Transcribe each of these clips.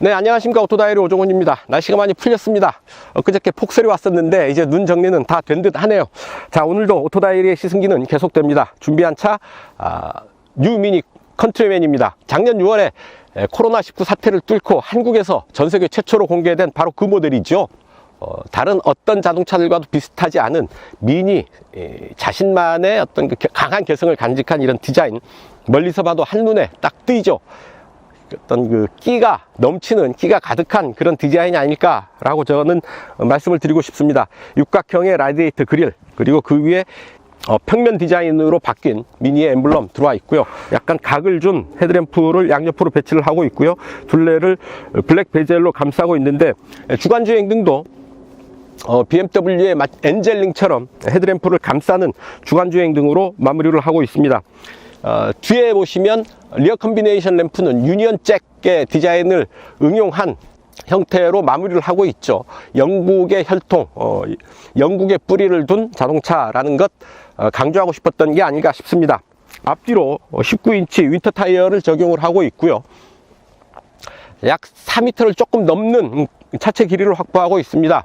네, 안녕하십니까. 오토다이리 오종훈입니다. 날씨가 많이 풀렸습니다. 엊그저께 폭설이 왔었는데 이제 눈 정리는 다 된 듯 하네요. 자, 오늘도 오토다이리의 시승기는 계속됩니다. 준비한 차 뉴 미니 컨트리맨입니다. 작년 6월에 코로나19 사태를 뚫고 한국에서 전세계 최초로 공개된 바로 그 모델이죠. 다른 어떤 자동차들과도 비슷하지 않은 미니, 자신만의 어떤 그 강한 개성을 간직한 이런 디자인, 멀리서 봐도 한눈에 딱 띄죠. 어떤 그 끼가 넘치는, 끼가 가득한 그런 디자인이 아닐까라고 저는 말씀을 드리고 싶습니다. 육각형의 라디에이터 그릴, 그리고 그 위에 평면 디자인으로 바뀐 미니의 엠블럼 들어와 있고요. 약간 각을 준 헤드램프를 양옆으로 배치를 하고 있고요. 둘레를 블랙 베젤로 감싸고 있는데, 주간주행 등도 BMW의 엔젤링처럼 헤드램프를 감싸는 주간주행 등으로 마무리를 하고 있습니다. 뒤에 보시면 리어 컨비네이션 램프는 유니언 잭의 디자인을 응용한 형태로 마무리를 하고 있죠. 영국의 혈통, 영국의 뿌리를 둔 자동차라는 것 강조하고 싶었던 게 아닌가 싶습니다. 앞뒤로 19인치 윈터 타이어를 적용을 하고 있고요. 약 4m를 조금 넘는 차체 길이를 확보하고 있습니다.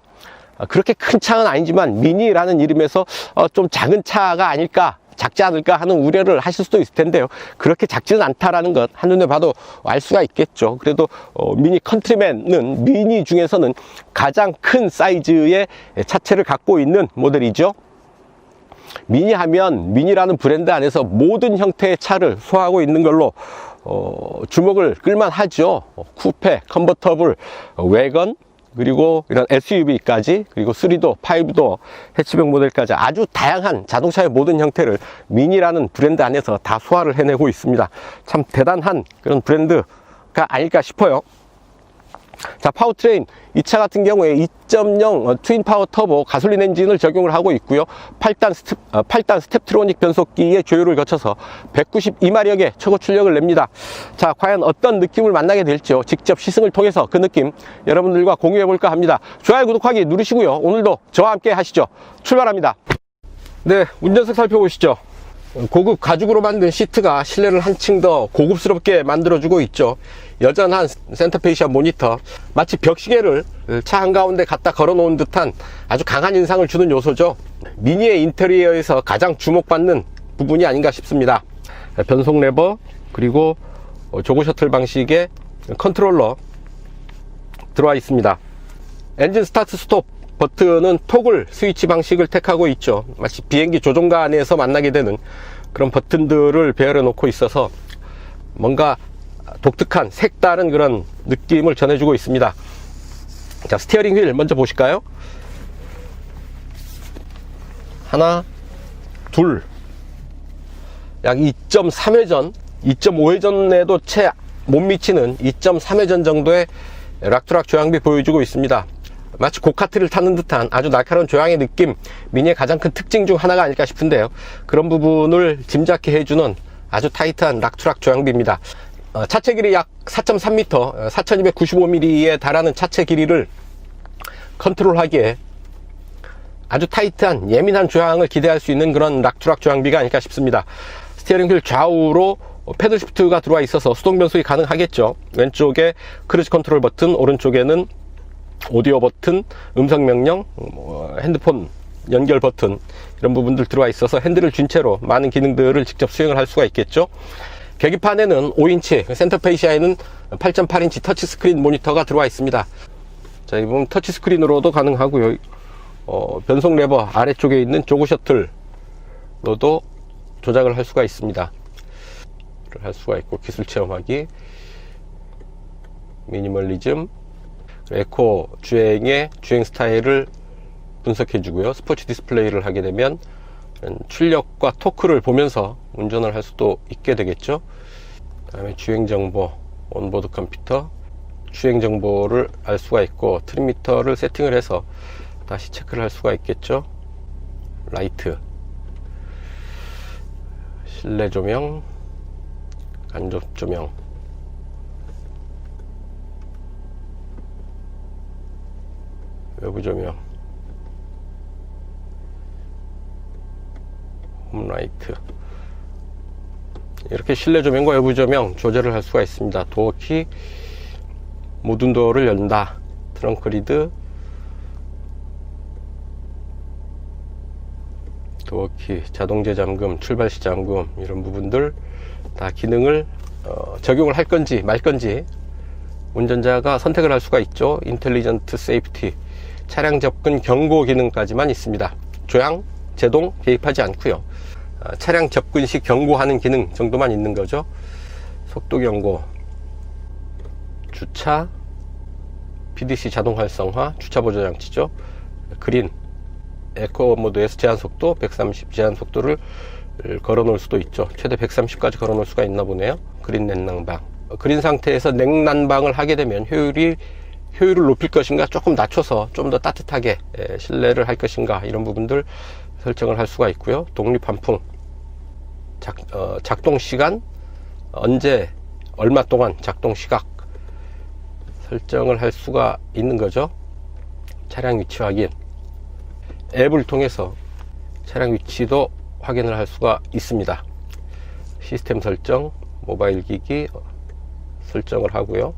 그렇게 큰 차는 아니지만 미니라는 이름에서 좀 작은 차가 아닐까, 작지 않을까 하는 우려를 하실 수도 있을 텐데요. 그렇게 작지는 않다라는 것 한눈에 봐도 알 수가 있겠죠. 그래도 미니 컨트리맨은 미니 중에서는 가장 큰 사이즈의 차체를 갖고 있는 모델이죠. 미니 하면 미니라는 브랜드 안에서 모든 형태의 차를 소화하고 있는 걸로 주목을 끌만 하죠. 쿠페, 컨버터블, 외건, 그리고 이런 SUV까지, 그리고 3도어, 5도어, 해치백 모델까지 아주 다양한 자동차의 모든 형태를 미니라는 브랜드 안에서 다 소화를 해내고 있습니다. 참 대단한 그런 브랜드가 아닐까 싶어요. 자, 파워트레인, 이 차 같은 경우에 2.0 트윈 파워 터보 가솔린 엔진을 적용을 하고 있고요. 8단 스텝트로닉 변속기의 조율을 거쳐서 192마력의 최고 출력을 냅니다. 자, 과연 어떤 느낌을 만나게 될지요. 직접 시승을 통해서 그 느낌 여러분들과 공유해 볼까 합니다. 좋아요, 구독하기 누르시고요. 오늘도 저와 함께 하시죠. 출발합니다. 네, 운전석 살펴보시죠. 고급 가죽으로 만든 시트가 실내를 한층 더 고급스럽게 만들어주고 있죠. 여전한 센터페시아 모니터, 마치 벽시계를 차 한가운데 갖다 걸어놓은 듯한 아주 강한 인상을 주는 요소죠. 미니의 인테리어에서 가장 주목받는 부분이 아닌가 싶습니다. 변속 레버, 그리고 조거 셔틀 방식의 컨트롤러 들어와 있습니다. 엔진 스타트 스톱 버튼은 토글 스위치 방식을 택하고 있죠. 마치 비행기 조종가 안에서 만나게 되는 그런 버튼들을 배열해 놓고 있어서 뭔가 독특한 색다른 그런 느낌을 전해주고 있습니다. 자, 스티어링 휠 먼저 보실까요? 하나, 둘, 약 2.3회전, 2.5회전에도 채 못 미치는 2.3회전 정도의 락투락 조향비 보여주고 있습니다. 마치 고카트를 타는 듯한 아주 날카로운 조향의 느낌, 미니의 가장 큰 특징 중 하나가 아닐까 싶은데요. 그런 부분을 짐작케 해주는 아주 타이트한 락투락 조향비입니다. 차체 길이 약 4.3m, 4295mm에 달하는 차체 길이를 컨트롤하기에 아주 타이트한 예민한 조향을 기대할 수 있는 그런 락투락 조향비가 아닐까 싶습니다. 스티어링 휠 좌우로 패들 시프트가 들어와 있어서 수동 변속이 가능하겠죠. 왼쪽에 크루즈 컨트롤 버튼, 오른쪽에는 오디오 버튼, 음성 명령, 핸드폰 연결 버튼, 이런 부분들 들어와 있어서 핸들을 쥔 채로 많은 기능들을 직접 수행을 할 수가 있겠죠. 계기판에는 5인치, 센터페시아에는 8.8인치 터치스크린 모니터가 들어와 있습니다. 자, 이 부분 터치스크린으로도 가능하고요. 변속 레버 아래쪽에 있는 조그 셔틀로도 조작을 할 수가 있습니다. 할 수가 있고, 기술 체험하기, 미니멀리즘, 에코 주행의 주행 스타일을 분석해 주고요. 스포츠 디스플레이를 하게 되면 출력과 토크를 보면서 운전을 할 수도 있게 되겠죠. 그 다음에 주행 정보, 온보드 컴퓨터, 주행 정보를 알 수가 있고, 트림미터를 세팅을 해서 다시 체크를 할 수가 있겠죠. 라이트, 실내 조명, 간접 조명, 외부 조명, 홈라이트, 이렇게 실내 조명과 외부 조명 조절을 할 수가 있습니다. 도어키, 모든 도어를 연다, 트렁크 리드, 도어키, 자동제 잠금, 출발 시 잠금, 이런 부분들 다 기능을 적용을 할 건지 말 건지 운전자가 선택을 할 수가 있죠. 인텔리전트 세이프티, 차량 접근 경고 기능까지만 있습니다. 조향, 제동 개입하지 않고요. 차량 접근 시 경고하는 기능 정도만 있는 거죠. 속도 경고, 주차, PDC 자동 활성화, 주차 보조 장치죠. 그린, 에코 모드에서 제한 속도 130 제한 속도를 걸어 놓을 수도 있죠. 최대 130까지 걸어 놓을 수가 있나 보네요. 그린 냉난방. 그린 상태에서 냉난방을 하게 되면 효율을 높일 것인가, 조금 낮춰서 좀 더 따뜻하게 실내를 할 것인가, 이런 부분들 설정을 할 수가 있고요. 독립 환풍, 작동 시간, 언제 얼마 동안 작동 시각 설정을 할 수가 있는 거죠. 차량 위치 확인, 앱을 통해서 차량 위치도 확인을 할 수가 있습니다. 시스템 설정, 모바일 기기 설정을 하고요.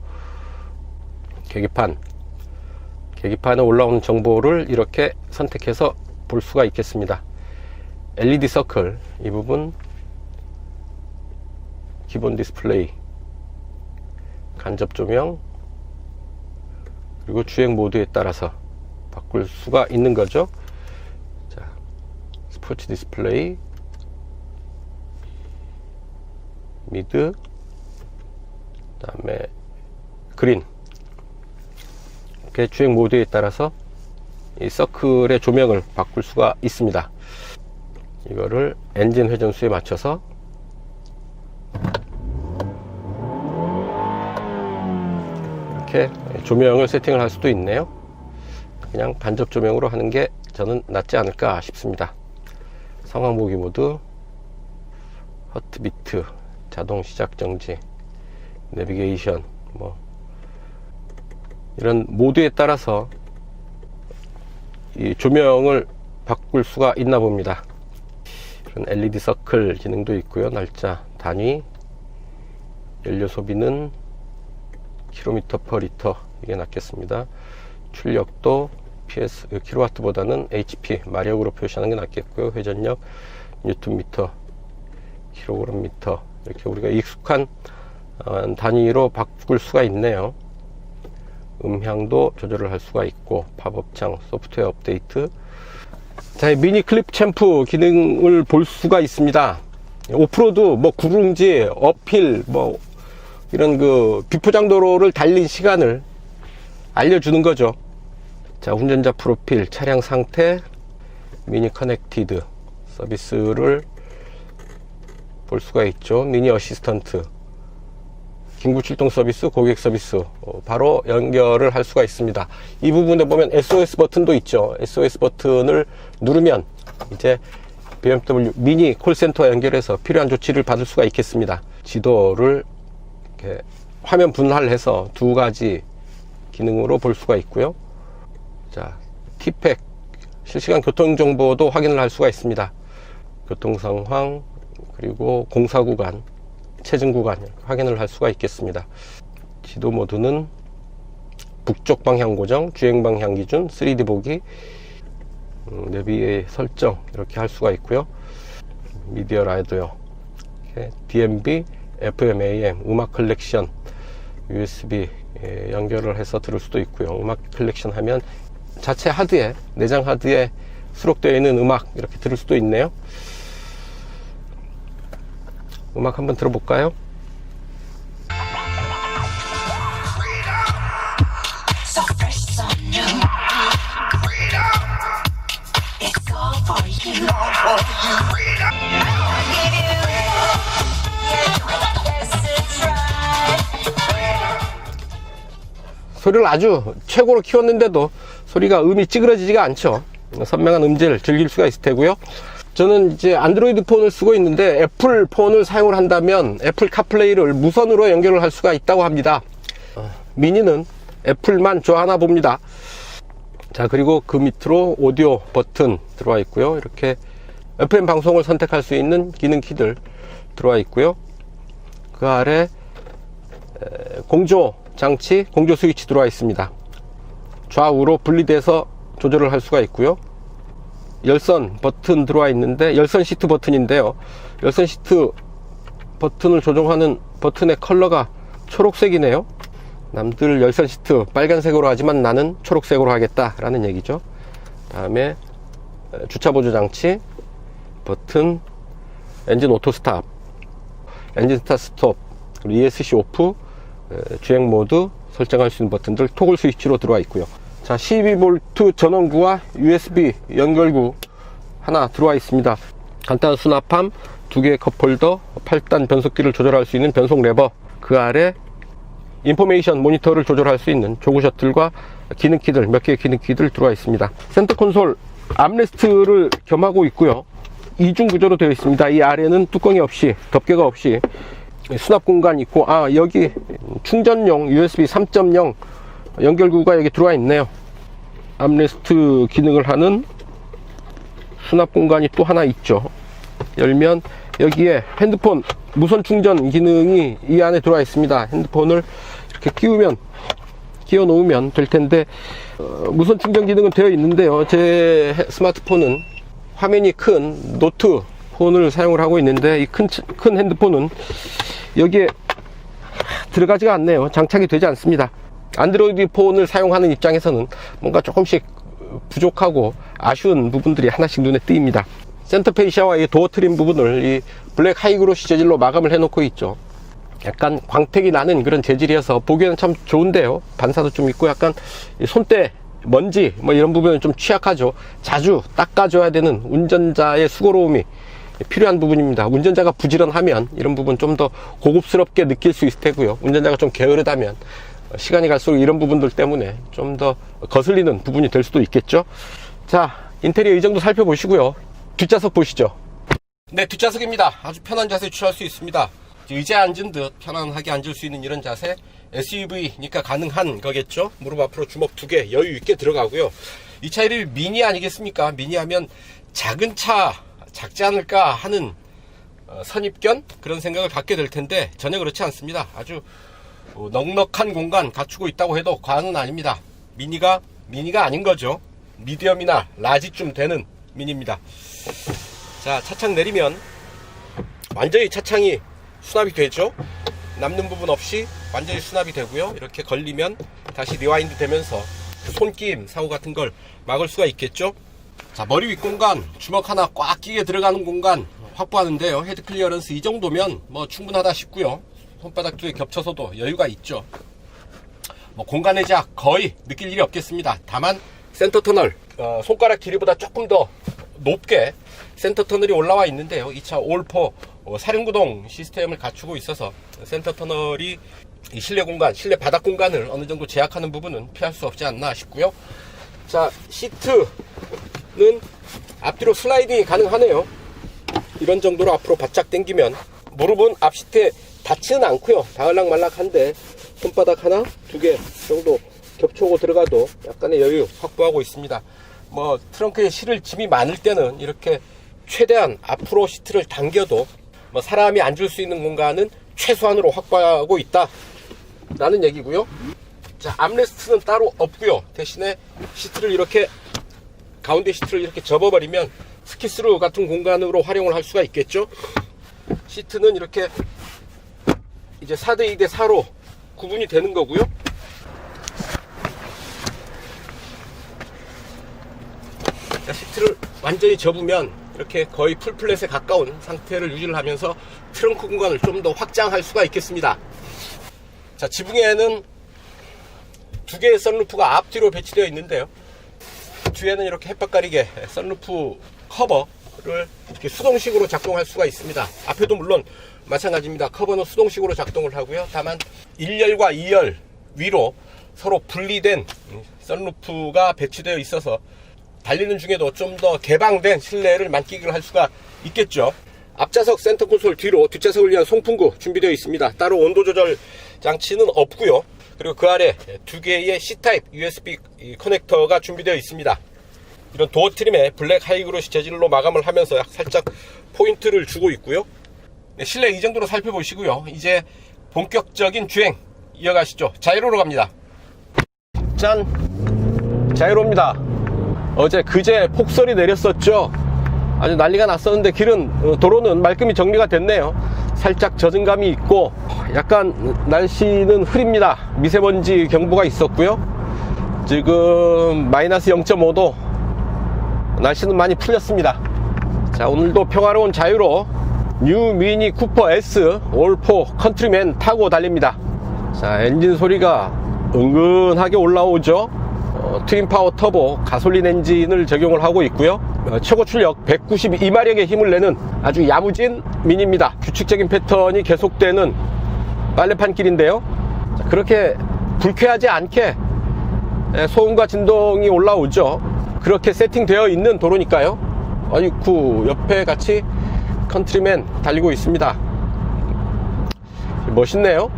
계기판에 올라오는 정보를 이렇게 선택해서 볼 수가 있겠습니다. LED 서클, 이 부분 기본 디스플레이, 간접 조명, 그리고 주행 모드에 따라서 바꿀 수가 있는 거죠. 자, 스포츠 디스플레이, 미드, 그 다음에 그린, 이렇게 주행 모드에 따라서 이 서클의 조명을 바꿀 수가 있습니다. 이거를 엔진 회전수에 맞춰서 이렇게 조명을 세팅을 할 수도 있네요. 그냥 간접 조명으로 하는 게 저는 낫지 않을까 싶습니다. 상황 보기 모드, 하트비트, 자동 시작 정지, 내비게이션, 이런 모드에 따라서 이 조명을 바꿀 수가 있나 봅니다. 이런 LED 서클 기능도 있고요. 날짜, 단위, 연료 소비는 킬로미터 퍼 리터, 이게 낫겠습니다. 출력도 PS 킬로와트보다는 HP 마력으로 표시하는 게 낫겠고요. 회전력 뉴턴미터, 킬로그램 미터, 이렇게 우리가 익숙한 단위로 바꿀 수가 있네요. 음향도 조절을 할 수가 있고, 팝업창, 소프트웨어 업데이트. 자, 미니 클립 챔프 기능을 볼 수가 있습니다. 오프로드, 구릉지, 어필, 이런 비포장도로를 달린 시간을 알려주는 거죠. 자, 운전자 프로필, 차량 상태, 미니 커넥티드 서비스를 볼 수가 있죠. 미니 어시스턴트, 긴급 출동 서비스, 고객 서비스 바로 연결을 할 수가 있습니다. 이 부분에 보면 SOS 버튼도 있죠. SOS 버튼을 누르면 이제 BMW 미니 콜센터와 연결해서 필요한 조치를 받을 수가 있겠습니다. 지도를 이렇게 화면 분할해서 두 가지 기능으로 볼 수가 있고요. 자, 티팩, 실시간 교통 정보도 확인을 할 수가 있습니다. 교통 상황, 그리고 공사 구간, 체증 구간 확인을 할 수가 있겠습니다. 지도 모드는 북쪽 방향 고정, 주행 방향 기준, 3D 보기, 내비의 설정 이렇게 할 수가 있고요. 미디어 라디오, DMB, FM, AM, 음악 컬렉션, USB 연결을 해서 들을 수도 있고요. 음악 컬렉션 하면 자체 하드에, 내장 하드에 수록되어 있는 음악 이렇게 들을 수도 있네요. 음악 한번 들어볼까요? 소리를 아주 최고로 키웠는데도 소리가 음이 찌그러지지가 않죠. 선명한 음질을 즐길 수가 있을 테고요. 저는 이제 안드로이드 폰을 쓰고 있는데 애플 폰을 사용을 한다면 애플 카플레이를 무선으로 연결을 할 수가 있다고 합니다. 미니는 애플만 좋아하나 봅니다. 자, 그리고 그 밑으로 오디오 버튼 들어와 있고요. 이렇게 FM 방송을 선택할 수 있는 기능 키들 들어와 있고요. 그 아래 공조 장치 공조 스위치 들어와 있습니다. 좌우로 분리돼서 조절을 할 수가 있고요. 열선 버튼 들어와 있는데 열선 시트 버튼인데요. 열선 시트 버튼을 조정하는 버튼의 컬러가 초록색이네요. 남들 열선 시트 빨간색으로 하지만 나는 초록색으로 하겠다 라는 얘기죠. 다음에 주차 보조 장치 버튼, 엔진 오토 스탑, 엔진 스타트 스톱, 그리고 ESC 오프, 주행 모드 설정할 수 있는 버튼들 토글 스위치로 들어와 있고요. 자, 12V 전원구와 USB 연결구 하나 들어와 있습니다. 간단한 수납함, 2개의 컵홀더, 8단 변속기를 조절할 수 있는 변속 레버, 그 아래 인포메이션 모니터를 조절할 수 있는 조그 셔틀과 기능키들, 몇 개의 기능키들 들어와 있습니다. 센터 콘솔 암레스트를 겸하고 있고요. 이중 구조로 되어 있습니다. 이 아래는 뚜껑이 없이, 덮개가 없이 수납 공간이 있고, 여기 충전용 USB 3.0 연결구가 여기 들어와 있네요. 암레스트 기능을 하는 수납 공간이 또 하나 있죠. 열면 여기에 핸드폰 무선 충전 기능이 이 안에 들어와 있습니다. 핸드폰을 이렇게 끼워 놓으면 될 텐데, 무선 충전 기능은 되어 있는데요. 제 스마트폰은 화면이 큰 노트 폰을 사용을 하고 있는데, 이 큰 핸드폰은 여기에 들어가지가 않네요. 장착이 되지 않습니다. 안드로이드 폰을 사용하는 입장에서는 뭔가 조금씩 부족하고 아쉬운 부분들이 하나씩 눈에 띄입니다. 센터 페이시아와 이 도어 트림 부분을 이 블랙 하이그로시 재질로 마감을 해 놓고 있죠. 약간 광택이 나는 그런 재질이어서 보기에는 참 좋은데요. 반사도 좀 있고 약간 손때, 먼지 뭐 이런 부분은 좀 취약하죠. 자주 닦아줘야 되는 운전자의 수고로움이 필요한 부분입니다. 운전자가 부지런하면 이런 부분 좀 더 고급스럽게 느낄 수 있을 테고요. 운전자가 좀 게으르다면 시간이 갈수록 이런 부분들 때문에 좀 더 거슬리는 부분이 될 수도 있겠죠. 자, 인테리어 이 정도 살펴보시고요. 뒷좌석 보시죠. 네, 뒷좌석입니다. 아주 편한 자세 취할 수 있습니다. 의자에 앉은 듯 편안하게 앉을 수 있는 이런 자세. SUV니까 가능한 거겠죠. 무릎 앞으로 주먹 2개 여유 있게 들어가고요. 이 차 이름이 미니 아니겠습니까? 미니 하면 작은 차 작지 않을까 하는 선입견, 그런 생각을 갖게 될 텐데 전혀 그렇지 않습니다. 아주 넉넉한 공간 갖추고 있다고 해도 과언은 아닙니다. 미니가 아닌 거죠. 미디엄이나 라지쯤 되는 미니입니다. 자, 차창 내리면 완전히 차창이 수납이 되죠. 남는 부분 없이 완전히 수납이 되고요. 이렇게 걸리면 다시 리와인드 되면서 손끼임 사고 같은 걸 막을 수가 있겠죠. 자, 머리 윗 공간, 주먹 하나 꽉 끼게 들어가는 공간 확보하는데요. 헤드 클리어런스 이 정도면 뭐 충분하다 싶고요. 손바닥 두에 겹쳐서도 여유가 있죠. 뭐 공간의 제약 거의 느낄 일이 없겠습니다. 다만 센터 터널, 손가락 길이보다 조금 더 높게 센터 터널이 올라와 있는데요. 이 차 올포 사륜구동 시스템을 갖추고 있어서 센터 터널이 이 실내 공간, 실내 바닥 공간을 어느 정도 제약하는 부분은 피할 수 없지 않나 싶고요. 자, 시트는 앞뒤로 슬라이딩이 가능하네요. 이런 정도로 앞으로 바짝 당기면 무릎은 앞 시트에 닿지는 않고요. 닿을락말락한데 손바닥 하나, 2개 정도 겹쳐오고 들어가도 약간의 여유 확보하고 있습니다. 뭐 트렁크에 실을 짐이 많을 때는 이렇게 최대한 앞으로 시트를 당겨도 뭐 사람이 앉을 수 있는 공간은 최소한으로 확보하고 있다 라는 얘기고요. 자, 암레스트는 따로 없고요. 대신에 시트를 이렇게 가운데 시트를 이렇게 접어버리면 스키스루 같은 공간으로 활용을 할 수가 있겠죠. 시트는 이렇게 이제 4대 2대 4로 구분이 되는 거고요. 자, 시트를 완전히 접으면 이렇게 거의 풀플랫에 가까운 상태를 유지를 하면서 트렁크 공간을 좀 더 확장할 수가 있겠습니다. 자, 지붕에는 2개의 선루프가 앞뒤로 배치되어 있는데요. 뒤에는 이렇게 햇볕 가리개 선루프 커버를 이렇게 수동식으로 작동할 수가 있습니다. 앞에도 물론 마찬가지입니다. 커버는 수동식으로 작동을 하고요. 다만 1열과 2열 위로 서로 분리된 선루프가 배치되어 있어서 달리는 중에도 좀 더 개방된 실내를 만끽을 할 수가 있겠죠. 앞좌석 센터 콘솔 뒤로 뒷좌석을 위한 송풍구 준비되어 있습니다. 따로 온도 조절 장치는 없고요. 그리고 그 아래 2개의 C타입 USB 커넥터가 준비되어 있습니다. 이런 도어 트림에 블랙 하이그로시 재질로 마감을 하면서 살짝 포인트를 주고 있고요. 네, 실내 이 정도로 살펴보시고요. 이제 본격적인 주행, 이어가시죠. 자이로로 갑니다. 짠! 자이로입니다. 그제 폭설이 내렸었죠. 아주 난리가 났었는데 도로는 말끔히 정리가 됐네요. 살짝 젖은 감이 있고 약간 날씨는 흐립니다. 미세먼지 경보가 있었고요. 지금 마이너스 0.5도, 날씨는 많이 풀렸습니다. 자, 오늘도 평화로운 자유로 뉴 미니 쿠퍼 S 올4 컨트리맨 타고 달립니다. 자, 엔진 소리가 은근하게 올라오죠. 트윈파워 터보 가솔린 엔진을 적용을 하고 있고요. 최고 출력 192마력의 힘을 내는 아주 야무진 미니입니다. 규칙적인 패턴이 계속되는 빨래판 길인데요. 자, 그렇게 불쾌하지 않게 소음과 진동이 올라오죠. 그렇게 세팅되어 있는 도로니까요. 아이쿠, 옆에 같이 컨트리맨 달리고 있습니다. 멋있네요.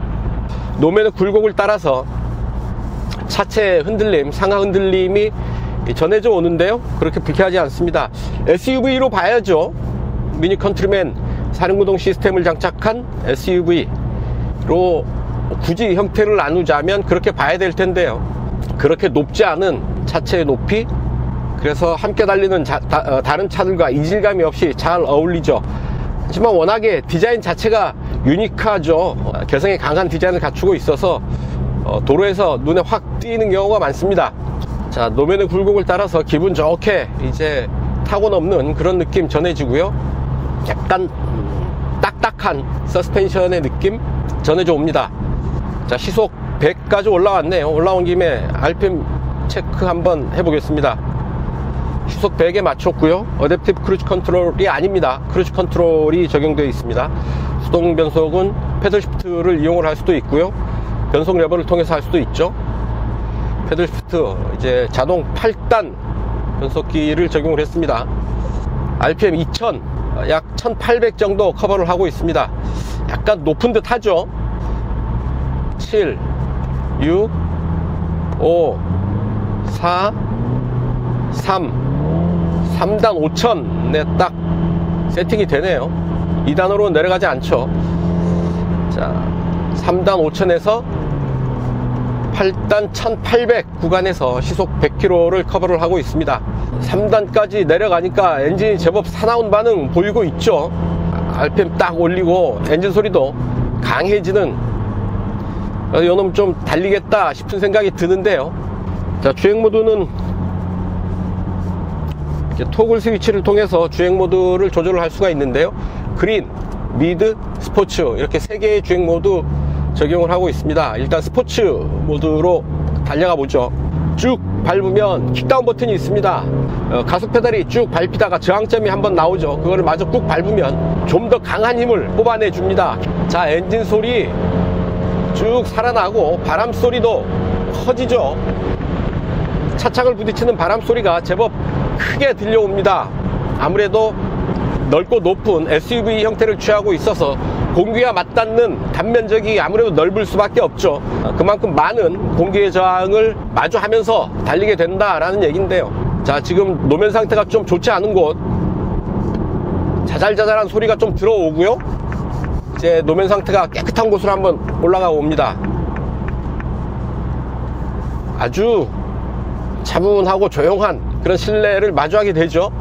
노면의 굴곡을 따라서 차체 흔들림, 상하 흔들림이 전해져 오는데요. 그렇게 불쾌하지 않습니다. SUV로 봐야죠. 미니 컨트리맨 사륜구동 시스템을 장착한 SUV로 굳이 형태를 나누자면 그렇게 봐야 될 텐데요. 그렇게 높지 않은 차체의 높이, 그래서 함께 달리는 다른 차들과 이질감이 없이 잘 어울리죠. 하지만 워낙에 디자인 자체가 유니크하죠. 개성이 강한 디자인을 갖추고 있어서 도로에서 눈에 확 띄는 경우가 많습니다. 자, 노면의 굴곡을 따라서 기분 좋게 이제 타고 넘는 그런 느낌 전해지고요. 약간 딱딱한 서스펜션의 느낌 전해져 옵니다. 자, 시속 100까지 올라왔네요. 올라온 김에 RPM 체크 한번 해보겠습니다. 시속 100에 맞췄고요. 어댑티브 크루즈 컨트롤이 아닙니다. 크루즈 컨트롤이 적용되어 있습니다. 수동 변속은 패들 시프트를 이용을 할 수도 있고요. 변속 레버를 통해서 할 수도 있죠. 패들 시프트, 이제 자동 8단 변속기를 적용을 했습니다. RPM 2000, 약 1800 정도 커버를 하고 있습니다. 약간 높은 듯 하죠. 7, 6, 5, 4, 3, 3단 5000에 딱 세팅이 되네요. 2단으로 내려가지 않죠. 자, 3단 5000에서 8단 1800 구간에서 시속 100km를 커버를 하고 있습니다. 3단까지 내려가니까 엔진이 제법 사나운 반응 보이고 있죠. RPM 딱 올리고 엔진 소리도 강해지는, 요놈 좀 달리겠다 싶은 생각이 드는데요. 자, 주행 모드는 토글 스위치를 통해서 주행 모드를 조절을 할 수가 있는데요. 그린, 미드, 스포츠, 이렇게 3개의 주행 모드 적용을 하고 있습니다. 일단 스포츠 모드로 달려가 보죠. 쭉 밟으면 킥다운 버튼이 있습니다. 가속 페달이 쭉 밟히다가 저항점이 한번 나오죠. 그거를 마저 꾹 밟으면 좀 더 강한 힘을 뽑아내 줍니다. 자, 엔진 소리 쭉 살아나고 바람 소리도 커지죠. 차창을 부딪히는 바람 소리가 제법 크게 들려옵니다. 아무래도 넓고 높은 SUV 형태를 취하고 있어서 공기와 맞닿는 단면적이 아무래도 넓을 수밖에 없죠. 그만큼 많은 공기의 저항을 마주하면서 달리게 된다라는 얘기인데요. 자, 지금 노면 상태가 좀 좋지 않은 곳, 자잘자잘한 소리가 좀 들어오고요. 이제 노면 상태가 깨끗한 곳으로 한번 올라가 봅니다. 아주 차분하고 조용한 그런 실내를 마주하게 되죠.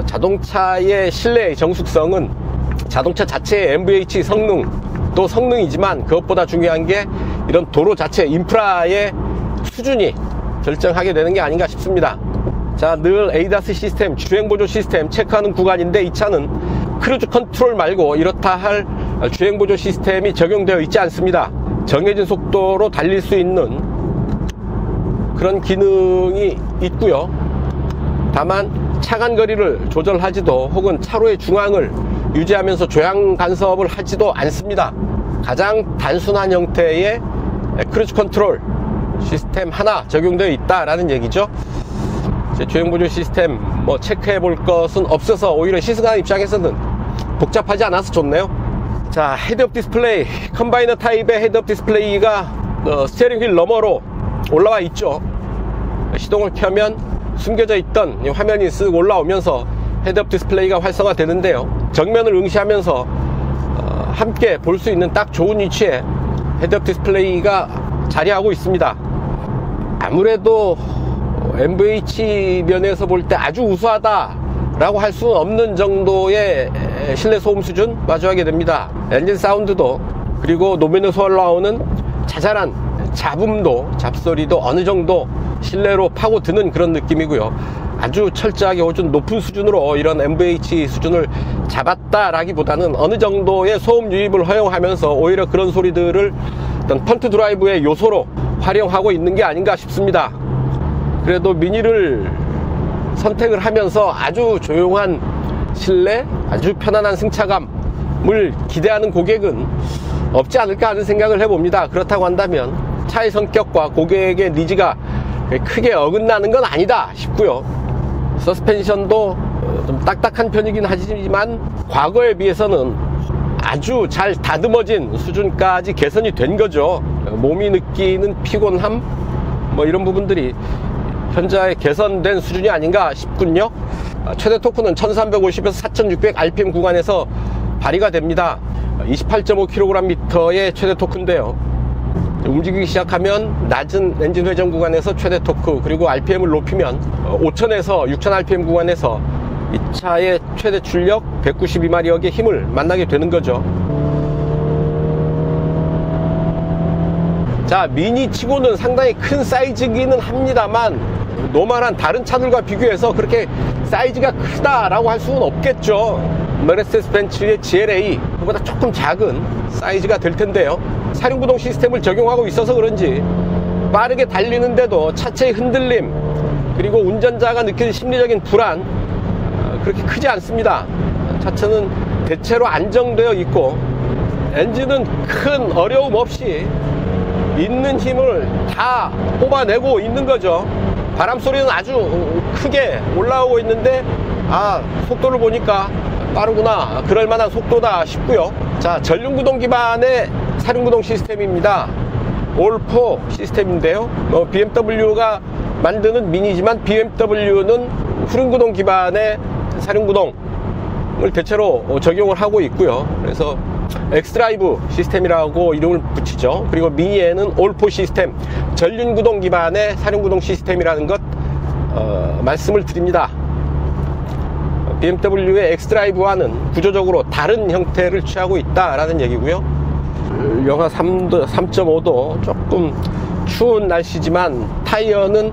자동차의 실내의 정숙성은 자동차 자체의 MVH 성능도 성능이지만 그것보다 중요한 게 이런 도로 자체 인프라의 수준이 결정하게 되는 게 아닌가 싶습니다. 자, 늘 ADAS 시스템, 주행보조 시스템 체크하는 구간인데 이 차는 크루즈 컨트롤 말고 이렇다 할 주행보조 시스템이 적용되어 있지 않습니다. 정해진 속도로 달릴 수 있는 그런 기능이 있고요. 다만 차간거리를 조절하지도 혹은 차로의 중앙을 유지하면서 조향 간섭을 하지도 않습니다. 가장 단순한 형태의 크루즈 컨트롤 시스템 하나 적용되어 있다라는 얘기죠. 주행보조 시스템 뭐 체크해 볼 것은 없어서 오히려 시승하는 입장에서는 복잡하지 않아서 좋네요. 자, 헤드업 디스플레이, 컴바이너 타입의 헤드업 디스플레이가 스티어링 휠 너머로 올라와 있죠. 시동을 켜면 숨겨져 있던 화면이 쓱 올라오면서 헤드업 디스플레이가 활성화 되는데요. 정면을 응시하면서 함께 볼 수 있는 딱 좋은 위치에 헤드업 디스플레이가 자리하고 있습니다. 아무래도 MVH 면에서 볼 때 아주 우수하다 라고 할 수는 없는 정도의 실내 소음 수준 마주하게 됩니다. 엔진 사운드도, 그리고 노면에서 올라오는 자잘한 잡음도, 잡소리도 어느 정도 실내로 파고드는 그런 느낌이고요. 아주 철저하게 아주 높은 수준으로 이런 MVH 수준을 잡았다라기보다는 어느 정도의 소음 유입을 허용하면서 오히려 그런 소리들을 어떤 펀트 드라이브의 요소로 활용하고 있는 게 아닌가 싶습니다. 그래도 미니를 선택을 하면서 아주 조용한 실내, 아주 편안한 승차감을 기대하는 고객은 없지 않을까 하는 생각을 해봅니다. 그렇다고 한다면 차의 성격과 고객의 니즈가 크게 어긋나는 건 아니다 싶고요. 서스펜션도 좀 딱딱한 편이긴 하지만 과거에 비해서는 아주 잘 다듬어진 수준까지 개선이 된 거죠. 몸이 느끼는 피곤함, 뭐 이런 부분들이 현재 개선된 수준이 아닌가 싶군요. 최대 토크는 1350에서 4600 rpm 구간에서 발휘가 됩니다. 28.5kgm의 최대 토크인데요. 움직이기 시작하면 낮은 엔진 회전 구간에서 최대 토크, 그리고 rpm을 높이면 5000에서 6000 rpm 구간에서 이 차의 최대 출력 192마력의 힘을 만나게 되는 거죠. 자, 미니 치고는 상당히 큰 사이즈기는 합니다만 노멀한 다른 차들과 비교해서 그렇게 사이즈가 크다라고 할 수는 없겠죠. 메르세데스 벤츠의 GLA 그보다 조금 작은 사이즈가 될 텐데요. 사륜구동 시스템을 적용하고 있어서 그런지 빠르게 달리는데도 차체의 흔들림, 그리고 운전자가 느끼는 심리적인 불안 그렇게 크지 않습니다. 차체는 대체로 안정되어 있고 엔진은 큰 어려움 없이 있는 힘을 다 뽑아내고 있는 거죠. 바람 소리는 아주 크게 올라오고 있는데 속도를 보니까 빠르구나, 그럴 만한 속도다 싶고요. 자, 전륜구동 기반의 사륜구동 시스템입니다. 올4 시스템인데요. BMW가 만드는 미니지만 BMW는 후륜구동 기반의 사륜구동을 대체로 적용을 하고 있고요. 그래서 엑스드라이브 시스템이라고 이름을 붙이죠. 그리고 미니에는 올4 시스템, 전륜구동 기반의 사륜구동 시스템이라는 것 말씀을 드립니다. BMW의 엑스드라이브와는 구조적으로 다른 형태를 취하고 있다라는 얘기고요. 영하 3.5도 조금 추운 날씨지만 타이어는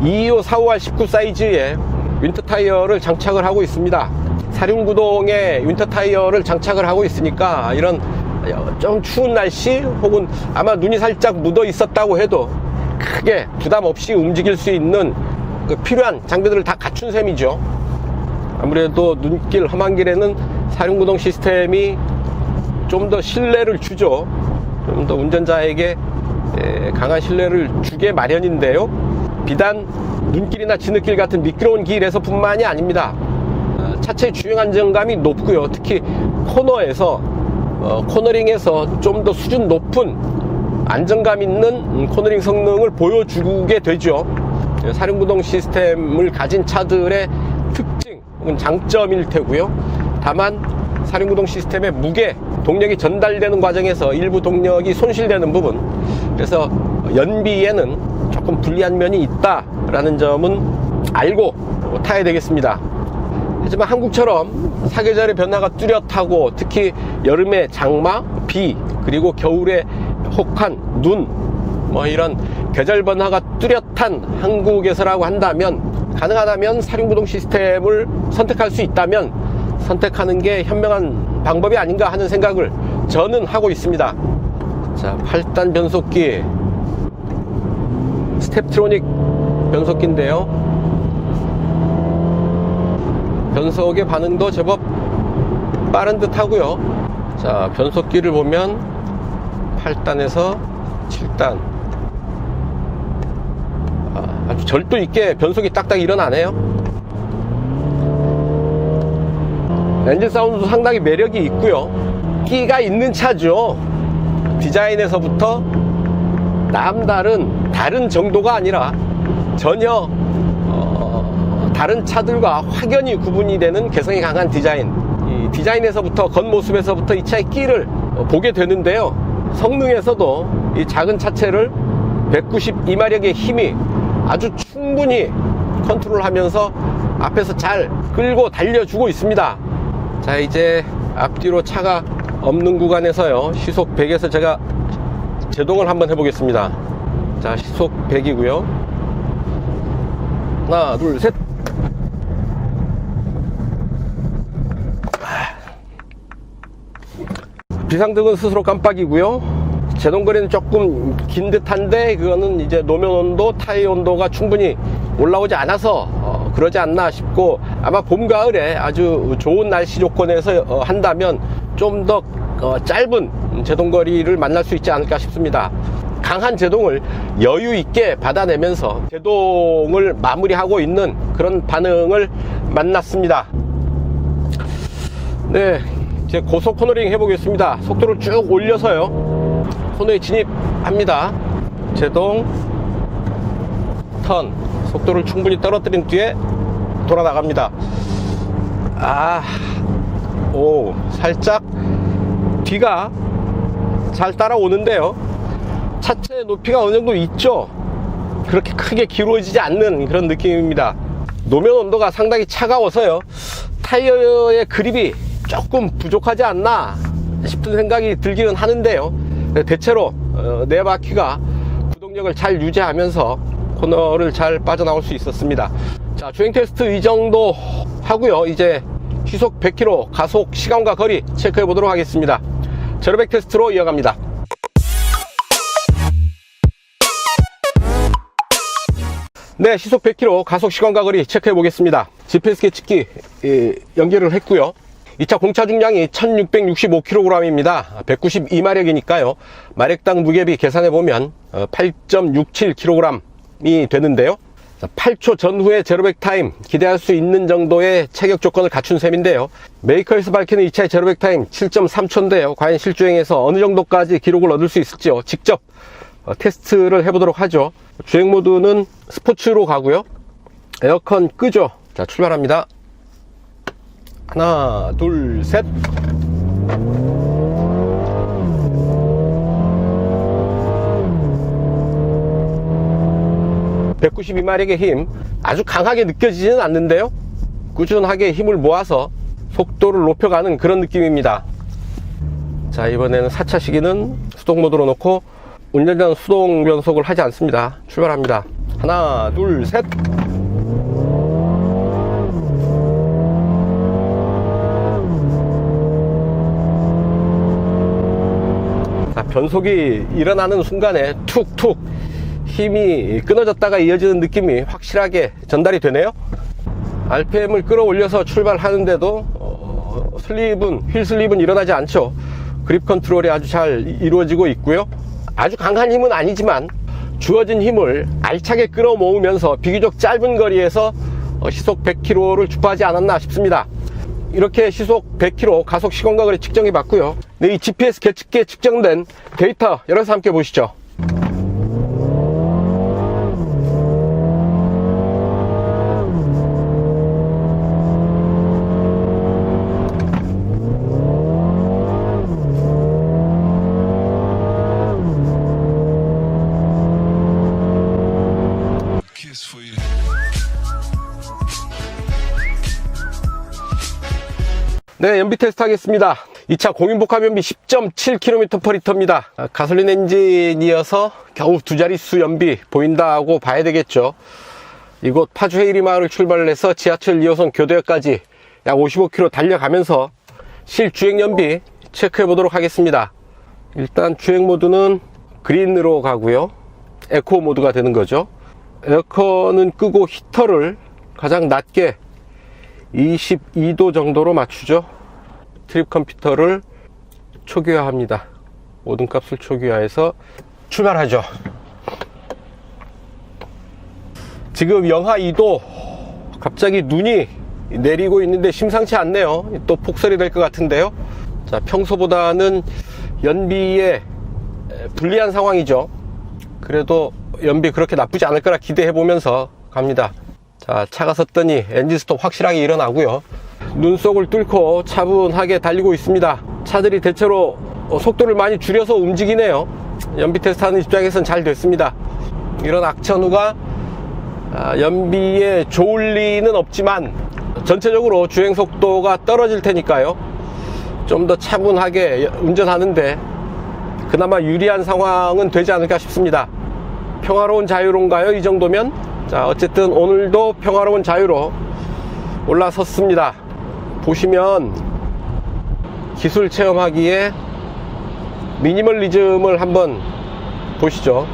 225, 450R 19 사이즈의 윈터 타이어를 장착을 하고 있습니다. 사륜구동에 윈터 타이어를 장착을 하고 있으니까 이런 좀 추운 날씨 혹은 아마 눈이 살짝 묻어 있었다고 해도 크게 부담 없이 움직일 수 있는 그 필요한 장비들을 다 갖춘 셈이죠. 아무래도 눈길, 험한 길에는 사륜구동 시스템이 좀 더 신뢰를 주죠. 좀 더 운전자에게 강한 신뢰를 주게 마련인데요. 비단 눈길이나 지느길 같은 미끄러운 길에서 뿐만이 아닙니다. 차체의 주행 안정감이 높고요. 특히 코너에서 코너링에서 좀 더 수준 높은 안정감 있는 코너링 성능을 보여주게 되죠. 사륜구동 시스템을 가진 차들의 특징 혹은 장점일 테고요. 다만 사륜구동 시스템의 무게, 동력이 전달되는 과정에서 일부 동력이 손실되는 부분, 그래서 연비에는 조금 불리한 면이 있다라는 점은 알고 타야 되겠습니다. 하지만 한국처럼 사계절의 변화가 뚜렷하고 특히 여름에 장마, 비, 그리고 겨울에 혹한 눈, 이런 계절 변화가 뚜렷한 한국에서라고 한다면, 가능하다면 사륜구동 시스템을 선택할 수 있다면 선택하는 게 현명한 방법이 아닌가 하는 생각을 저는 하고 있습니다. 자, 8단 변속기, 스텝트로닉 변속기인데요. 변속의 반응도 제법 빠른 듯 하고요. 자, 변속기를 보면 8단에서 7단 아주 절도 있게 변속이 딱딱 일어나네요. 엔진 사운드도 상당히 매력이 있고요. 끼가 있는 차죠. 디자인에서부터 남다른 다른 정도가 아니라 전혀 다른 차들과 확연히 구분이 되는 개성이 강한 디자인. 이 디자인에서부터 겉모습에서부터 이 차의 끼를 보게 되는데요. 성능에서도 이 작은 차체를 192마력의 힘이 아주 충분히 컨트롤하면서 앞에서 잘 끌고 달려주고 있습니다. 자, 이제 앞뒤로 차가 없는 구간에서요, 시속 100에서 제가 제동을 한번 해보겠습니다. 자, 시속 100이고요. 하나, 둘, 셋. 비상등은 스스로 깜빡이고요. 제동거리는 조금 긴 듯한데 그거는 이제 노면 온도, 타이어 온도가 충분히 올라오지 않아서 그러지 않나 싶고, 아마 봄, 가을에 아주 좋은 날씨 조건에서 한다면 좀 더 짧은 제동거리를 만날 수 있지 않을까 싶습니다. 강한 제동을 여유 있게 받아내면서 제동을 마무리하고 있는 그런 반응을 만났습니다. 네, 이제 고속 코너링 해보겠습니다. 속도를 쭉 올려서요, 코너에 진입합니다. 제동, 턴, 속도를 충분히 떨어뜨린 뒤에 돌아 나갑니다. 살짝 뒤가 잘 따라오는데요, 차체 높이가 어느 정도 있죠. 그렇게 크게 기울어지지 않는 그런 느낌입니다. 노면 온도가 상당히 차가워서요, 타이어의 그립이 조금 부족하지 않나 싶은 생각이 들기는 하는데요, 대체로 네 바퀴가 구동력을 잘 유지하면서 코너를 잘 빠져나올 수 있었습니다. 자, 주행 테스트 이 정도 하고요, 이제 시속 100km 가속 시간과 거리 체크해 보도록 하겠습니다. 제로백 테스트로 이어갑니다. 네, 시속 100km 가속 시간과 거리 체크해 보겠습니다. GPS 계측기 연결을 했고요. 이 차 공차 중량이 1665kg입니다. 192마력이니까요. 마력당 무게비 계산해 보면 8.67kg이 되는데요. 8초 전후의 제로백 타임 기대할 수 있는 정도의 체격 조건을 갖춘 셈인데요. 메이커에서 밝히는 이 차의 제로백 타임 7.3초인데요. 과연 실주행에서 어느 정도까지 기록을 얻을 수 있을지요, 직접 테스트를 해보도록 하죠. 주행 모드는 스포츠로 가고요. 에어컨 끄죠. 자, 출발합니다. 하나, 둘, 셋. (192마력의) 힘 아주 강하게 느껴지지는 않는데요, 꾸준하게 힘을 모아서 속도를 높여가는 그런 느낌입니다. 자, 이번에는 4차 시기는 수동 모드로 놓고 운전 전 수동 변속을 하지 않습니다. 출발합니다. 하나, 둘, 셋. 자, 변속이 일어나는 순간에 툭툭 힘이 끊어졌다가 이어지는 느낌이 확실하게 전달이 되네요. RPM을 끌어올려서 출발하는데도 휠 슬립은 일어나지 않죠. 그립 컨트롤이 아주 잘 이루어지고 있고요. 아주 강한 힘은 아니지만 주어진 힘을 알차게 끌어모으면서 비교적 짧은 거리에서 시속 100km를 주파하지 않았나 싶습니다. 이렇게 시속 100km 가속 시간과 거리 측정해 봤고요. 네, 이 GPS 계측기에 측정된 데이터 열어서 함께 보시죠. 네, 연비 테스트 하겠습니다. 이 차 공인복합 연비 10.7km/L입니다. 가솔린 엔진이어서 겨우 두 자릿수 연비 보인다고 봐야 되겠죠. 이곳 파주 헤이리 마을을 출발을 해서 지하철 2호선 교대역까지 약 55km 달려가면서 실주행 연비 체크해 보도록 하겠습니다. 일단 주행 모드는 그린으로 가고요. 에코 모드가 되는 거죠. 에어컨은 끄고 히터를 가장 낮게 22도 정도로 맞추죠. 트립 컴퓨터를 초기화합니다. 모든 값을 초기화해서 출발하죠. 지금 영하 2도, 갑자기 눈이 내리고 있는데 심상치 않네요. 또 폭설이 될 것 같은데요. 자, 평소보다는 연비에 불리한 상황이죠. 그래도 연비 그렇게 나쁘지 않을 거라 기대해 보면서 갑니다. 자, 차가 섰더니 엔진 스톱 확실하게 일어나고요. 눈 속을 뚫고 차분하게 달리고 있습니다. 차들이 대체로 속도를 많이 줄여서 움직이네요. 연비 테스트하는 입장에서는 잘 됐습니다. 이런 악천후가 연비에 좋을 리는 없지만 전체적으로 주행 속도가 떨어질 테니까요, 좀 더 차분하게 운전하는데 그나마 유리한 상황은 되지 않을까 싶습니다. 평화로운 자유로인가요? 이 정도면? 자, 어쨌든 오늘도 평화로운 자유로 올라섰습니다. 보시면 기술 체험하기에 미니멀리즘을 한번 보시죠.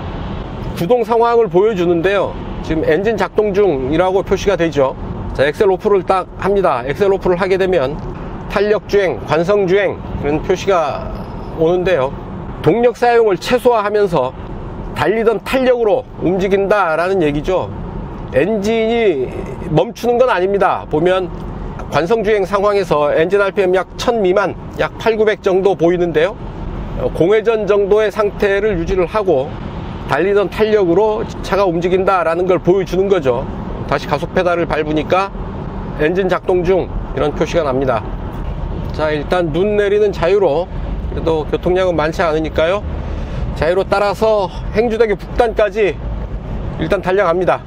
구동 상황을 보여주는데요, 지금 엔진 작동 중이라고 표시가 되죠. 자, 엑셀 오프를 딱 합니다. 엑셀 오프를 하게 되면 탄력 주행, 관성 주행 이런 표시가 오는데요, 동력 사용을 최소화하면서 달리던 탄력으로 움직인다 라는 얘기죠. 엔진이 멈추는 건 아닙니다. 보면 관성 주행 상황에서 엔진 RPM 약 1000 미만, 약 8,900 정도 보이는데요, 공회전 정도의 상태를 유지를 하고 달리던 탄력으로 차가 움직인다 라는 걸 보여주는 거죠. 다시 가속 페달을 밟으니까 엔진 작동 중 이런 표시가 납니다. 자, 일단 눈 내리는 자유로, 그래도 교통량은 많지 않으니까요, 자유로 따라서 행주대교 북단까지 일단 달려갑니다.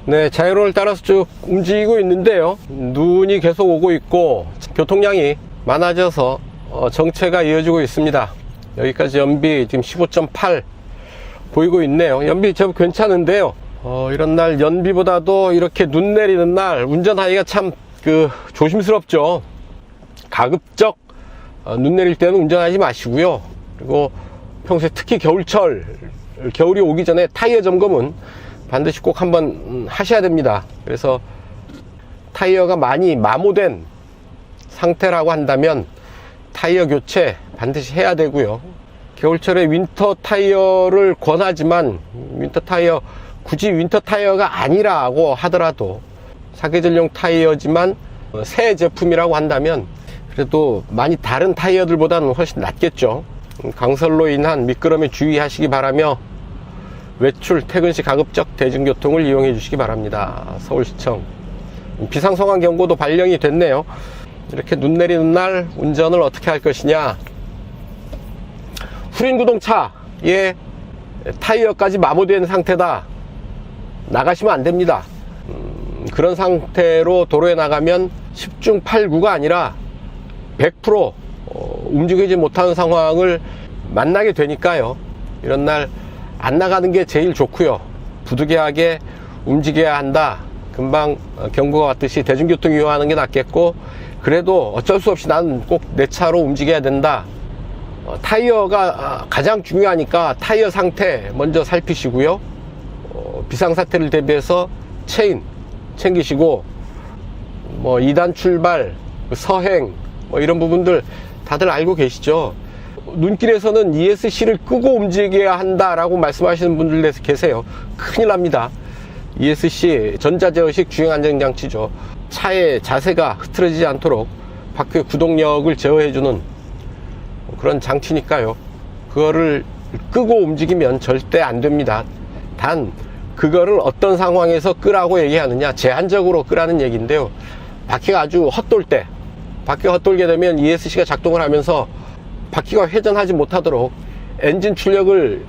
네, 자유로를 따라서 쭉 움직이고 있는데요, 눈이 계속 오고 있고 교통량이 많아져서 정체가 이어지고 있습니다. 여기까지 연비 지금 15.8 보이고 있네요. 연비 제법 괜찮은데요, 이런 날 연비보다도 이렇게 눈 내리는 날 운전하기가 참 조심스럽죠. 가급적 눈 내릴 때는 운전하지 마시고요. 그리고 평소에 특히 겨울철, 겨울이 오기 전에 타이어 점검은 반드시 꼭 한번 하셔야 됩니다. 그래서 타이어가 많이 마모된 상태라고 한다면 타이어 교체 반드시 해야 되고요. 겨울철에 윈터 타이어를 권하지만 윈터 타이어, 굳이 윈터 타이어가 아니라고 하더라도 사계절용 타이어지만 새 제품이라고 한다면 그래도 많이 다른 타이어들보다는 훨씬 낫겠죠. 강설로 인한 미끄럼에 주의하시기 바라며 외출, 퇴근 시 가급적 대중교통을 이용해 주시기 바랍니다. 서울시청 비상상황 경고도 발령이 됐네요. 이렇게 눈 내리는 날 운전을 어떻게 할 것이냐. 후륜구동차의 타이어까지 마모된 상태다, 나가시면 안 됩니다. 그런 상태로 도로에 나가면 10중 8구가 아니라 100% 움직이지 못하는 상황을 만나게 되니까요, 이런 날 안 나가는 게 제일 좋고요. 부득이하게 움직여야 한다, 금방 경고가 왔듯이 대중교통 이용하는 게 낫겠고, 그래도 어쩔 수 없이 나는 꼭 내 차로 움직여야 된다, 타이어가 가장 중요하니까 타이어 상태 먼저 살피시고요. 비상사태를 대비해서 체인 챙기시고, 2단 출발, 서행 이런 부분들 다들 알고 계시죠. 눈길에서는 ESC를 끄고 움직여야 한다라고 말씀하시는 분들 계세요. 큰일 납니다. ESC 전자제어식 주행안전장치죠. 차의 자세가 흐트러지지 않도록 바퀴의 구동력을 제어해주는 그런 장치니까요, 그거를 끄고 움직이면 절대 안 됩니다. 단 그거를 어떤 상황에서 끄라고 얘기하느냐, 제한적으로 끄라는 얘기인데요, 바퀴가 아주 헛돌 때, 바퀴가 헛돌게 되면 ESC가 작동을 하면서 바퀴가 회전하지 못하도록 엔진 출력을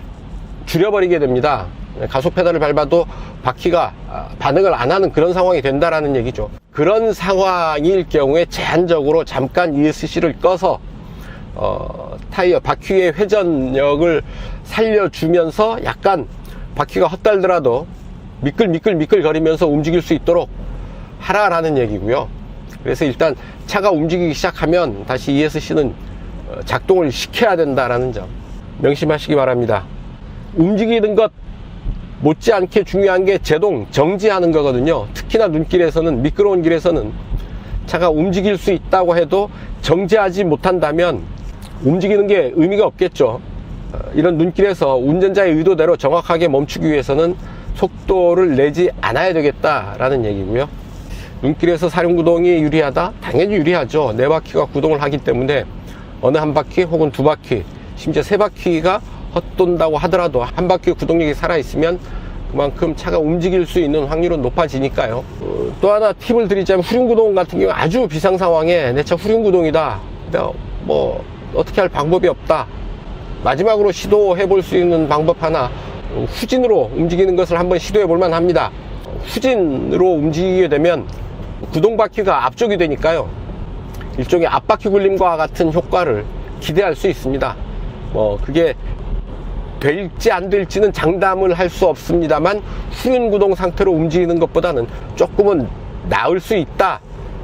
줄여버리게 됩니다. 가속 페달을 밟아도 바퀴가 반응을 안 하는 그런 상황이 된다라는 얘기죠. 그런 상황일 경우에 제한적으로 잠깐 ESC를 꺼서 타이어 바퀴의 회전력을 살려주면서 약간 바퀴가 헛달더라도 미끌미끌 거리면서 움직일 수 있도록 하라라는 얘기고요. 그래서 일단 차가 움직이기 시작하면 다시 ESC는 작동을 시켜야 된다라는 점 명심하시기 바랍니다. 움직이는 것 못지않게 중요한 게 제동, 정지하는 거거든요. 특히나 눈길에서는, 미끄러운 길에서는 차가 움직일 수 있다고 해도 정지하지 못한다면 움직이는 게 의미가 없겠죠. 이런 눈길에서 운전자의 의도대로 정확하게 멈추기 위해서는 속도를 내지 않아야 되겠다라는 얘기고요. 눈길에서 사륜구동이 유리하다? 당연히 유리하죠. 네 바퀴가 구동을 하기 때문에 어느 한 바퀴 혹은 두 바퀴, 심지어 세 바퀴가 헛돈다고 하더라도 한 바퀴 구동력이 살아있으면 그만큼 차가 움직일 수 있는 확률은 높아지니까요. 또 하나 팁을 드리자면 후륜구동 같은 경우 아주 비상 상황에 내 차 후륜구동이다, 어떻게 할 방법이 없다. 마지막으로 시도해 볼 수 있는 방법 하나, 후진으로 움직이는 것을 한번 시도해 볼 만합니다. 후진으로 움직이게 되면 구동바퀴가 앞쪽이 되니까요, 일종의 앞바퀴 굴림과 같은 효과를 기대할 수 있습니다. 그게 될지 안 될지는 장담을 할 수 없습니다만, 후륜 구동 상태로 움직이는 것보다는 조금은 나을 수 있다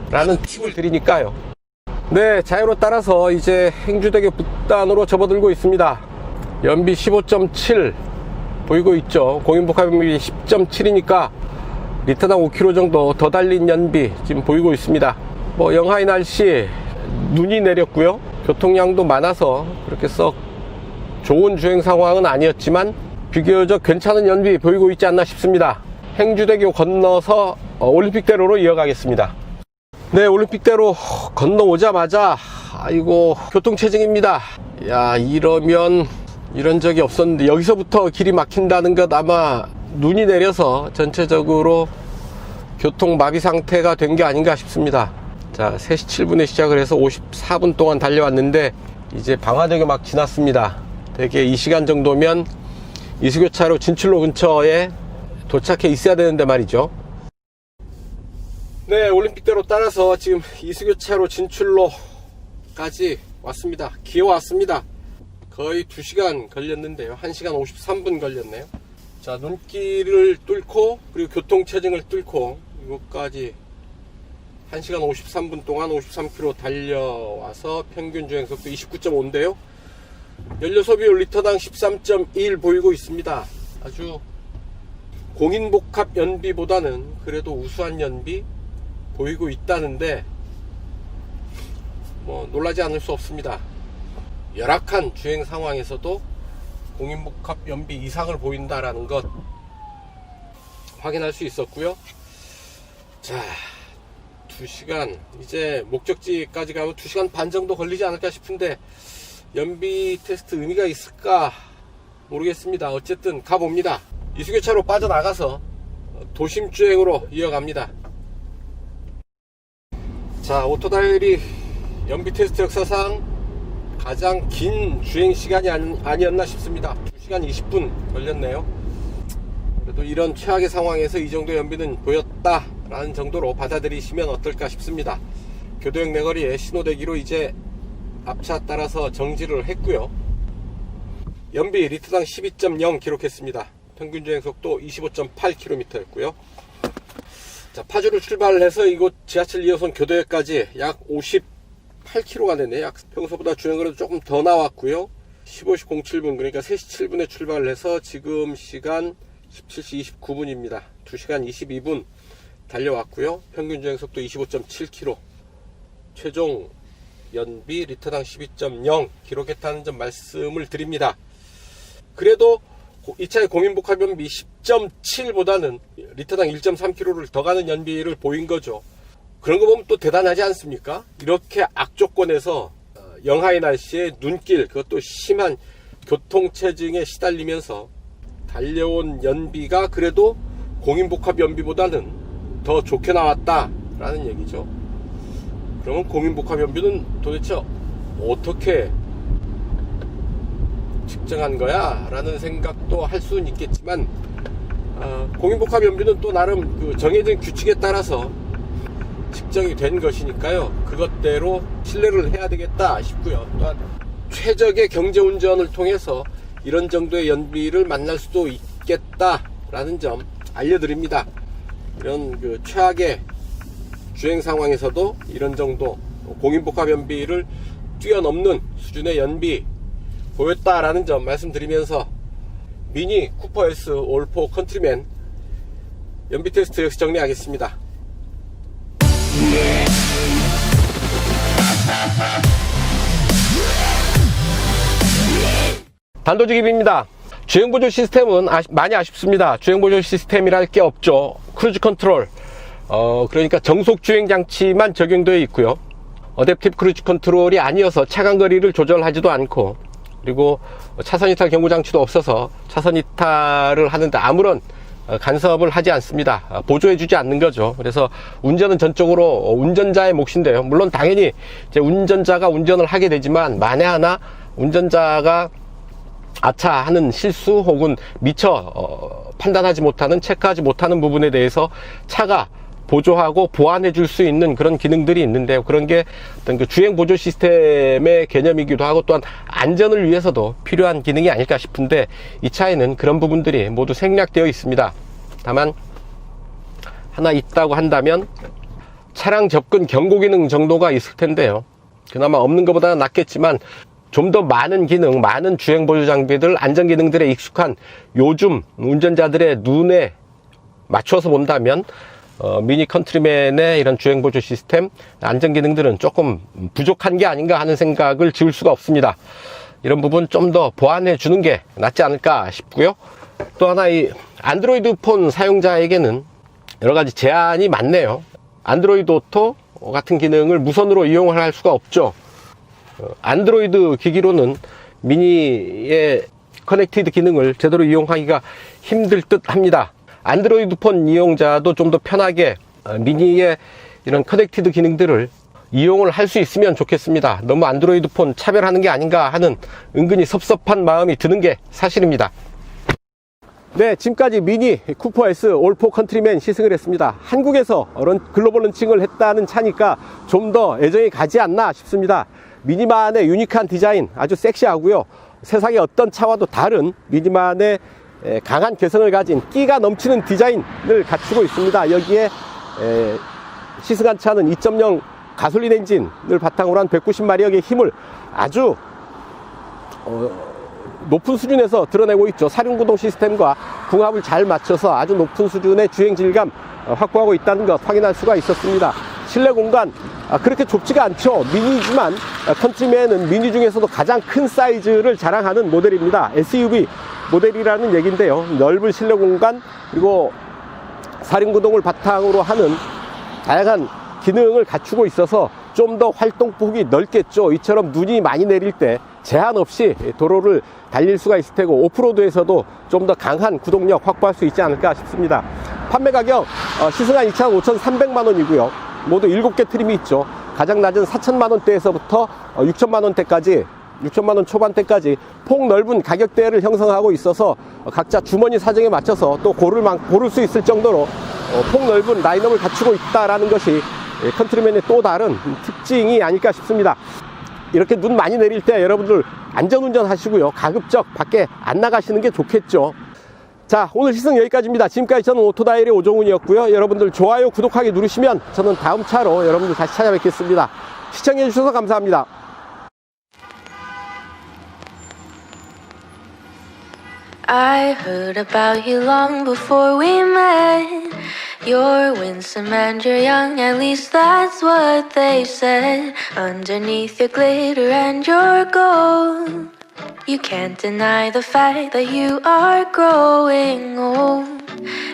라는 팁을 드리니까요. 네, 자유로 따라서 이제 행주대교 북단으로 접어들고 있습니다. 연비 15.7 보이고 있죠. 공인복합연비 10.7이니까 리터당 5km 정도 더 달린 연비 지금 보이고 있습니다. 영하의 날씨, 눈이 내렸고요, 교통량도 많아서 그렇게 썩 좋은 주행 상황은 아니었지만 비교적 괜찮은 연비 보이고 있지 않나 싶습니다. 행주대교 건너서 올림픽대로로 이어가겠습니다. 네, 올림픽대로 건너오자마자 아이고 교통체증입니다. 야, 이러면 이런 적이 없었는데 여기서부터 길이 막힌다는 것, 아마 눈이 내려서 전체적으로 교통마비 상태가 된 게 아닌가 싶습니다. 자, 3시 7분에 시작을 해서 54분 동안 달려왔는데 이제 방화대교 막 지났습니다. 대개 이 시간 정도면 이수교차로 진출로 근처에 도착해 있어야 되는데 말이죠. 네, 올림픽대로 따라서 지금 이수교차로 진출로까지 왔습니다. 기어왔습니다. 거의 2시간 걸렸는데요, 1시간 53분 걸렸네요. 자, 눈길을 뚫고 그리고 교통체증을 뚫고 이곳까지 1시간 53분 동안 53km 달려와서 평균 주행속도 29.5인데요 연료소비율 리터당 13.1 보이고 있습니다. 아주 공인복합 연비보다는 그래도 우수한 연비 보이고 있다는데 놀라지 않을 수 없습니다. 열악한 주행 상황에서도 공인복합 연비 이상을 보인다라는 것 확인할 수 있었고요. 자, 2시간, 이제 목적지까지 가면 2시간 반 정도 걸리지 않을까 싶은데 연비 테스트 의미가 있을까 모르겠습니다. 어쨌든 가봅니다. 이수교차로 빠져나가서 도심주행으로 이어갑니다. 자, 오토다일이 연비 테스트 역사상 가장 긴 주행 시간이 아니었나 싶습니다. 2시간 20분 걸렸네요. 그래도 이런 최악의 상황에서 이 정도 연비는 보였다 라는 정도로 받아들이시면 어떨까 싶습니다. 교도역 내거리에 신호대기로 이제 앞차 따라서 정지를 했고요. 연비 리터당 12.0 기록했습니다. 평균 주행속도 25.8km 였고요. 자, 파주를 출발해서 이곳 지하철 2호선 교도역까지 약 58km가 됐네요. 약 평소보다 주행거리도 조금 더 나왔고요. 15시 07분, 그러니까 3시 7분에 출발을 해서 지금 시간 17시 29분입니다. 2시간 22분 달려왔고요. 평균 주행속도 25.7km, 최종 연비 리터당 12.0 기록했다는 점 말씀을 드립니다. 그래도 이 차의 공인복합 연비 10.7보다는 리터당 1.3km를 더 가는 연비를 보인 거죠. 그런 거 보면 또 대단하지 않습니까? 이렇게 악조건에서 영하의 날씨에 눈길, 그것도 심한 교통체증에 시달리면서 달려온 연비가 그래도 공인복합 연비보다는 더 좋게 나왔다라는 얘기죠. 그러면 공인복합 연비는 도대체 어떻게 측정한 거야? 라는 생각도 할 수는 있겠지만 공인복합 연비는 또 나름 그 정해진 규칙에 따라서 측정이 된 것이니까요. 그것대로 신뢰를 해야 되겠다 싶고요. 또한 최적의 경제운전을 통해서 이런 정도의 연비를 만날 수도 있겠다라는 점 알려드립니다. 이런 그 최악의 주행 상황에서도 이런 정도 공인복합 연비를 뛰어넘는 수준의 연비 보였다라는 점 말씀드리면서 미니 쿠퍼 S 올4 컨트리맨 연비 테스트 역시 정리하겠습니다. 단도직입입니다. 주행보조 시스템은 많이 아쉽습니다. 주행보조 시스템이라 할 게 없죠. 크루즈 컨트롤, 그러니까 정속 주행 장치만 적용되어 있고요. 어댑티브 크루즈 컨트롤이 아니어서 차간 거리를 조절하지도 않고, 그리고 차선 이탈 경고 장치도 없어서 차선 이탈을 하는데 아무런 간섭을 하지 않습니다. 보조해 주지 않는 거죠. 그래서 운전은 전적으로 운전자의 몫인데요. 물론 당연히 이제 운전자가 운전을 하게 되지만 만에 하나 운전자가 아차 하는 실수 혹은 미처 판단하지 못하는, 체크하지 못하는 부분에 대해서 차가 보조하고 보완해 줄 수 있는 그런 기능들이 있는데요. 그런 게 어떤 그 주행 보조 시스템의 개념이기도 하고 또한 안전을 위해서도 필요한 기능이 아닐까 싶은데, 이 차에는 그런 부분들이 모두 생략되어 있습니다. 다만 하나 있다고 한다면 차량 접근 경고 기능 정도가 있을 텐데요. 그나마 없는 것보다는 낫겠지만 좀 더 많은 기능, 많은 주행 보조 장비들, 안전 기능들에 익숙한 요즘 운전자들의 눈에 맞춰서 본다면 미니 컨트리맨의 이런 주행 보조 시스템, 안전 기능들은 조금 부족한 게 아닌가 하는 생각을 지울 수가 없습니다. 이런 부분 좀 더 보완해 주는 게 낫지 않을까 싶고요. 또 하나, 이 안드로이드 폰 사용자에게는 여러 가지 제한이 많네요. 안드로이드 오토 같은 기능을 무선으로 이용을 할 수가 없죠. 안드로이드 기기로는 미니의 커넥티드 기능을 제대로 이용하기가 힘들 듯 합니다. 안드로이드 폰 이용자도 좀 더 편하게 미니의 이런 커넥티드 기능들을 이용을 할 수 있으면 좋겠습니다. 너무 안드로이드 폰 차별하는 게 아닌가 하는 은근히 섭섭한 마음이 드는 게 사실입니다. 네, 지금까지 미니 쿠퍼 S 올4 컨트리맨 시승을 했습니다. 한국에서 글로벌 런칭을 했다는 차니까 좀 더 애정이 가지 않나 싶습니다. 미니만의 유니크한 디자인 아주 섹시하고요. 세상의 어떤 차와도 다른 미니만의 강한 개성을 가진 끼가 넘치는 디자인을 갖추고 있습니다. 여기에 시승한 차는 2.0 가솔린 엔진을 바탕으로 한 190마력의 힘을 아주 높은 수준에서 드러내고 있죠. 사륜구동 시스템과 궁합을 잘 맞춰서 아주 높은 수준의 주행 질감 확보하고 있다는 것 확인할 수가 있었습니다. 실내 공간 그렇게 좁지가 않죠. 미니지만 컨트리맨은 미니 중에서도 가장 큰 사이즈를 자랑하는 모델입니다. SUV 모델이라는 얘기인데요. 넓은 실내 공간, 그리고 사륜구동을 바탕으로 하는 다양한 기능을 갖추고 있어서 좀 더 활동폭이 넓겠죠. 이처럼 눈이 많이 내릴 때 제한 없이 도로를 달릴 수가 있을 테고, 오프로드에서도 좀 더 강한 구동력 확보할 수 있지 않을까 싶습니다. 판매 가격 시승한 2차 5,300만원이고요 모두 7개 트림이 있죠. 가장 낮은 4천만원대에서부터 6천만원대까지, 6천만원 초반대까지 폭 넓은 가격대를 형성하고 있어서 각자 주머니 사정에 맞춰서 또 고를 수 있을 정도로 폭 넓은 라인업을 갖추고 있다는 것이 컨트리맨의 또 다른 특징이 아닐까 싶습니다. 이렇게 눈 많이 내릴 때 여러분들 안전운전 하시고요, 가급적 밖에 안 나가시는 게 좋겠죠. 자, 오늘 시승 여기까지입니다. 지금까지 저는 오토다일의 오종훈이었고요. 여러분들 좋아요, 구독하기 누르시면 저는 다음 차로 여러분들 다시 찾아뵙겠습니다. 시청해 주셔서 감사합니다. I heard about you long before we met. You're winsome and you're young, at least that's what they said. Underneath your glitter and your gold, you can't deny the fact that you are growing old.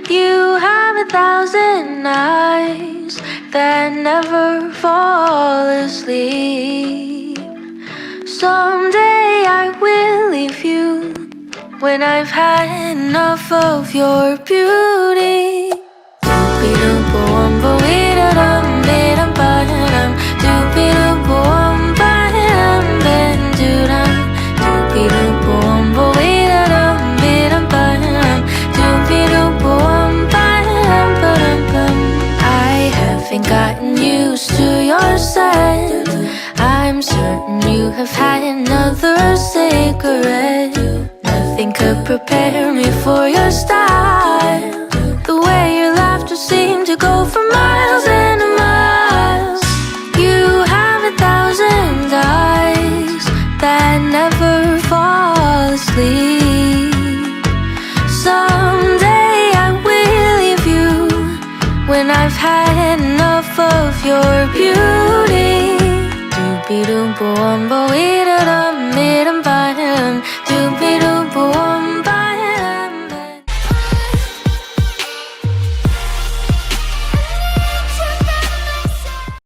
You have 1,000 eyes that never fall asleep. Someday I will leave you when I've had enough of your beauty. I haven't gotten used to your scent. I'm certain you have had another cigarette. Nothing could prepare me for your style. The way your laughter seemed to go for miles and miles. You have 1,000 eyes that never fall asleep. Someday I will leave you when I've had enough of your beauty. Doopy doompa wumba wee da dum.